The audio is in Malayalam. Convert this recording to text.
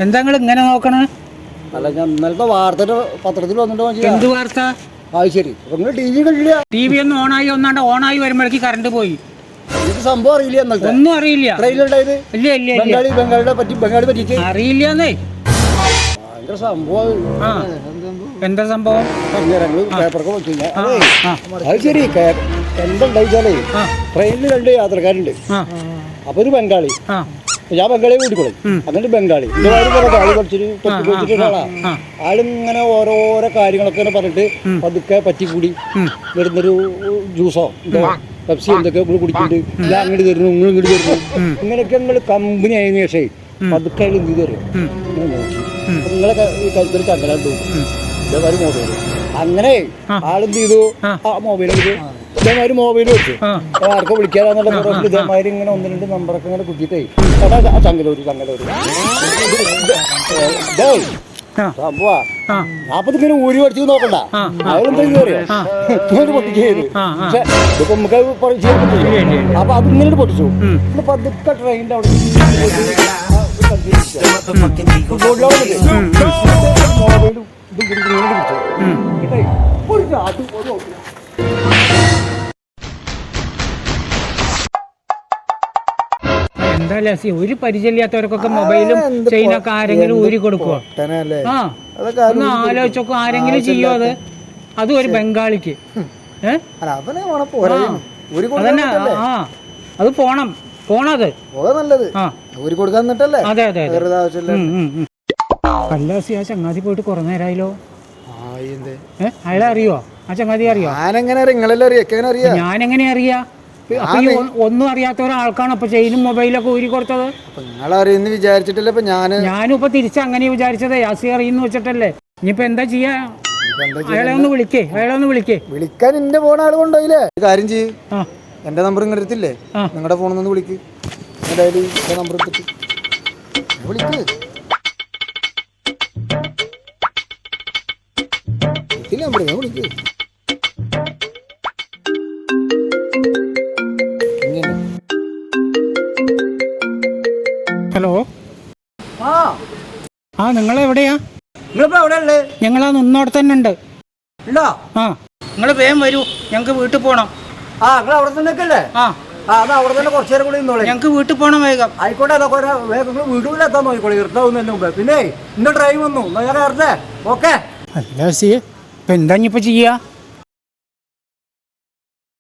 എന്താ നിങ്ങൾ ഇങ്ങനെ നോക്കണേ? അല്ല, ഞാൻ ഇന്നലത്തെ വാർത്ത പത്രത്തിൽ വന്നിട്ട് എന്ത് വാർത്ത? ശരി. നിങ്ങൾ ടി വി കണ്ടില്ല? ടി വി ഒന്ന് ഓണായി വരുമ്പോഴേക്ക് കറണ്ട് പോയി. എനിക്ക് സംഭവം അറിയില്ല. എന്നത്തെ ഒന്നും അറിയില്ല. ട്രെയിലുണ്ടായത് ബംഗാളി പറ്റിച്ച് അറിയില്ലെന്നേ. ഭയങ്കര സംഭവം. എന്താ സംഭവം? പേപ്പറൊക്കെ വെച്ചു. അത് ശരി. എന്തുണ്ടായിച്ചാലേ ട്രെയിനിൽ 2 യാത്രക്കാരുണ്ട്. അപ്പൊ ഒരു ബംഗാളി, ഞാൻ ബംഗാളിയെ കൂട്ടിക്കോളും. എന്നിട്ട് ബംഗാളി ആള് പഠിച്ചിട്ട് ആളിങ്ങനെ ഓരോരോ കാര്യങ്ങളൊക്കെ പറഞ്ഞിട്ട് പതുക്കെ പറ്റിക്കൂടി വരുന്നൊരു ജ്യൂസോ പെപ്സി എന്തൊക്കെ ഇവിടെ കുടിച്ചിട്ട് ഞാൻ അങ്ങോട്ട് തരുന്നു, നിങ്ങൾ ഇങ്ങോട്ട് തരുന്നു, ഇങ്ങനെയൊക്കെ നിങ്ങൾ കമ്പനി ആയതിനു ശേഷം പതുക്കെ അയാൾ എന്ത് തരും ഇങ്ങനെ നോക്കി നിങ്ങളെ ഈ കഴുത്തൊരു ചങ്ങലുണ്ട് ഇതേമാതിരി മൊബൈൽ. അങ്ങനെ ആളെന്ത് ചെയ്തു, ആ മൊബൈൽ എടുത്ത് ഇതേമാതിരി മൊബൈൽ വെച്ചു ആർക്കും വിളിക്കാന്നുള്ള കുറവ് ഇതേമാതിരി ഇങ്ങനെ 1-2 നമ്പറൊക്കെ ഇങ്ങനെ കുത്തിയിട്ടേ ചങ്ങലൂര് സംഭവാ. അപ്പൊ ഇങ്ങനെ ഊരി പഠിച്ചു നോക്കണ്ട, അയാളെന്താ അറിയാം പൊട്ടിക്കരുത്. പക്ഷെ ഇതിപ്പോ നമുക്ക് ചെയ്യാൻ പറ്റില്ല. അപ്പൊ അത് ഇങ്ങനെ പൊട്ടിച്ചു. പതുക്കെ ട്രെയിനിന്റെ അവിടെ മൊബൈലും എന്താ ലസി, ഒരു പരിചയമില്ലാത്തവർക്കൊക്കെ മൊബൈലും ചെയിനൊക്കെ ആരെങ്കിലും ഊരി കൊടുക്കുക? ഒന്ന് ആലോചിച്ചോക്കും, ആരെങ്കിലും ചെയ്യോ അത്? അതും ഒരു ബംഗാളിക്ക്. അതന്നെ. അത് പോണത് നല്ലത്. അതെ അതെ. അല്ല ലസി, ആ ചങ്ങാതി പോയിട്ട് കുറെ നേരമായല്ലോ. അയാളെ അറിയോ? ആ ചങ്ങാതി അറിയോ? ഞാനെങ്ങനെ അറിയാ? അപ്പൊ ഈ ഒന്നും അറിയാത്ത ഒരാൾക്കാണ് അപ്പൊ ചെയിനും മൊബൈലൊക്കെ ഊരി കൊടുത്തത്. വിചാരിച്ചിട്ടല്ലേ ഞാനും ഇപ്പൊ തിരിച്ച് അങ്ങനെ വിചാരിച്ചതേ, അസി അറിയുന്നു വെച്ചിട്ടല്ലേ. ഇനിയിപ്പോ എന്താ ചെയ്യാ? അയാളെ ഒന്ന് വിളിക്കേ. വിളിക്കാൻ എന്റെ ഫോൺ ആള് കൊണ്ടുപോയില്ലേ? കാര്യം ചെയ്യ്, എന്റെ നമ്പർ ഇങ്ങനെ എടുത്തില്ലേ, നിങ്ങളുടെ ഫോണിൽ നിന്ന് വിളിക്ക്. നമ്പർ എടുത്തിട്ട് വിളിക്ക്. നമ്പർ വിളിക്ക്. ഹലോ. നിങ്ങളെവിടെയാ? ഞങ്ങളാ നിന്നോടെ തന്നെ ഉണ്ട്. നിങ്ങൾ വേഗം വരൂ, ഞങ്ങക്ക് വീട്ടിൽ പോണം. അവിടെ തന്നെ അവിടെ തന്നെ കുറച്ചു നേരം കൂടി നിന്നോളെ. ഞങ്ങക്ക് വീട്ടിൽ പോണം വേഗം. ആയിക്കോട്ടെ, വീട്ടിലെത്താൻ നോക്കിക്കോളെ. ഇരുട്ടാവുന്നതിന് മുമ്പ്. പിന്നെ ഇന്ന ഡ്രൈവ് വന്നു, ഞാൻ നേരത്തെ. ഓക്കെ. അല്ല സി, ഇപ്പൊ എന്താ ഇപ്പൊ ചെയ്യാ?